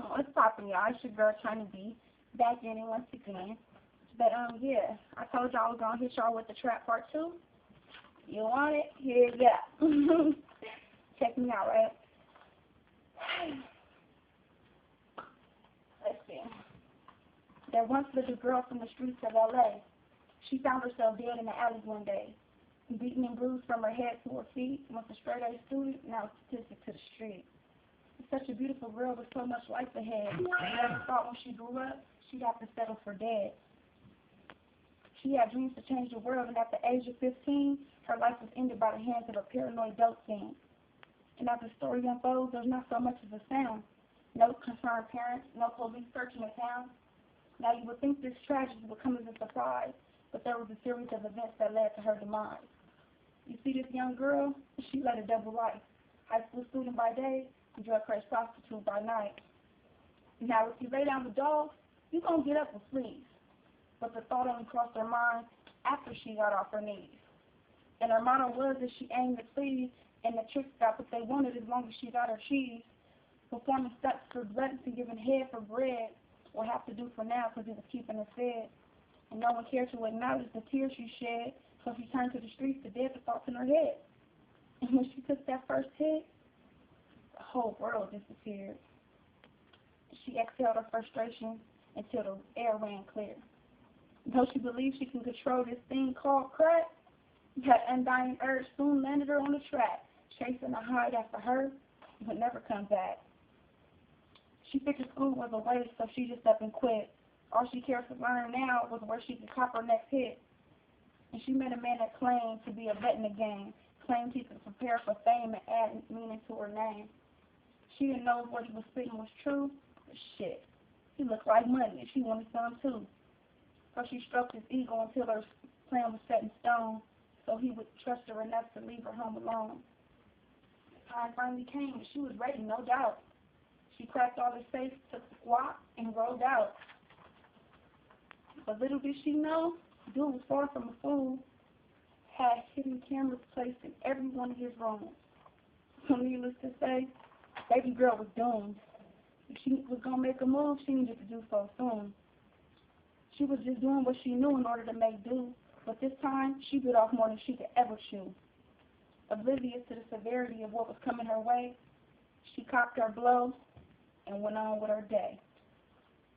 What's poppin', y'all? It's your girl Trying to Be back in it once again. But yeah, I told y'all I was gonna hit y'all with the trap part 2. You want it? Here you go. Check me out, right? Let's see. There once lived a girl from the streets of LA. She found herself dead in the alley one day, beaten and bruised from her head to her feet. Once a straight-A student, now a statistic to the street. Such a beautiful girl with so much life ahead. She never thought when she grew up, she'd have to settle for dead. She had dreams to change the world, and at the age of 15, her life was ended by the hands of a paranoid dope fiend. And as the story unfolds, there's not so much as a sound. No concerned parents, no police searching the town. Now you would think this tragedy would come as a surprise, but there was a series of events that led to her demise. You see this young girl, she led a double life. High school student by day, drug-crazed prostitute by night. Now, if you lay down the dogs, you're going to get up and flee. But the thought only crossed her mind after she got off her knees. And her motto was that she aimed to please, and the tricks got what they wanted as long as she got her cheese. Performing steps for gluttons and giving head for bread will have to do for now because it was keeping her fed. And no one cared to acknowledge the tears she shed, so she turned to the streets to dead the thoughts in her head. And when she took that first hit, the whole world disappeared. She exhaled her frustration until the air ran clear. Though she believed she can control this thing called crack, that undying urge soon landed her on the track, chasing a high that for her would never come back. She figured school was a waste, so she just up and quit. All she cared to learn now was where she could cop her next hit. And she met a man that claimed to be a vet in the game, claimed he could prepare for fame and add meaning to her name. She didn't know what he was spitting was true, but shit, he looked like money and she wanted some too. So she stroked his ego until her plan was set in stone, so he would trust her enough to leave her home alone. The time finally came and she was ready, no doubt. She cracked all the safes, took the guap, and rolled out. But little did she know, dude was far from a fool, had hidden cameras placed in every one of his rooms. So needless to say, baby girl was doomed. If she was going to make a move, she needed to do so soon. She was just doing what she knew in order to make do, but this time, she bit off more than she could ever chew. Oblivious to the severity of what was coming her way, she cocked her blow and went on with her day.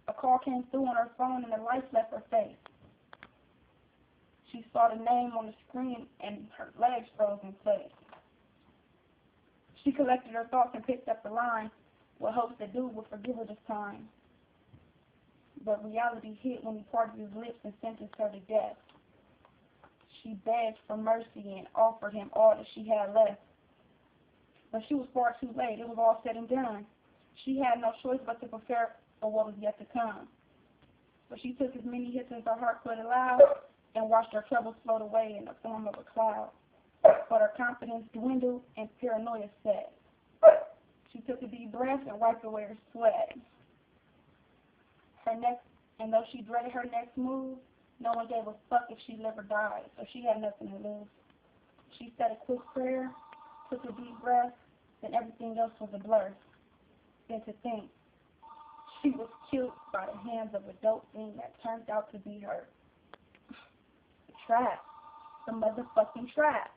A call came through on her phone and the lights left her face. She saw the name on the screen and her legs froze in place. She collected her thoughts and picked up the line with hopes that dude would forgive her this time. But reality hit when he parted his lips and sentenced her to death. She begged for mercy and offered him all that she had left. But she was far too late. It was all said and done. She had no choice but to prepare for what was yet to come. So she took as many hits as her heart could allow and watched her troubles float away in the form of a cloud. But her confidence dwindled and paranoia set. She took a deep breath and wiped away her sweat. And though she dreaded her next move, no one gave a fuck if she lived or died, so she had nothing to lose. She said a quick prayer, took a deep breath, then everything else was a blur. Then to think, she was killed by the hands of a dope thing that turned out to be her. The trap. The motherfucking trap.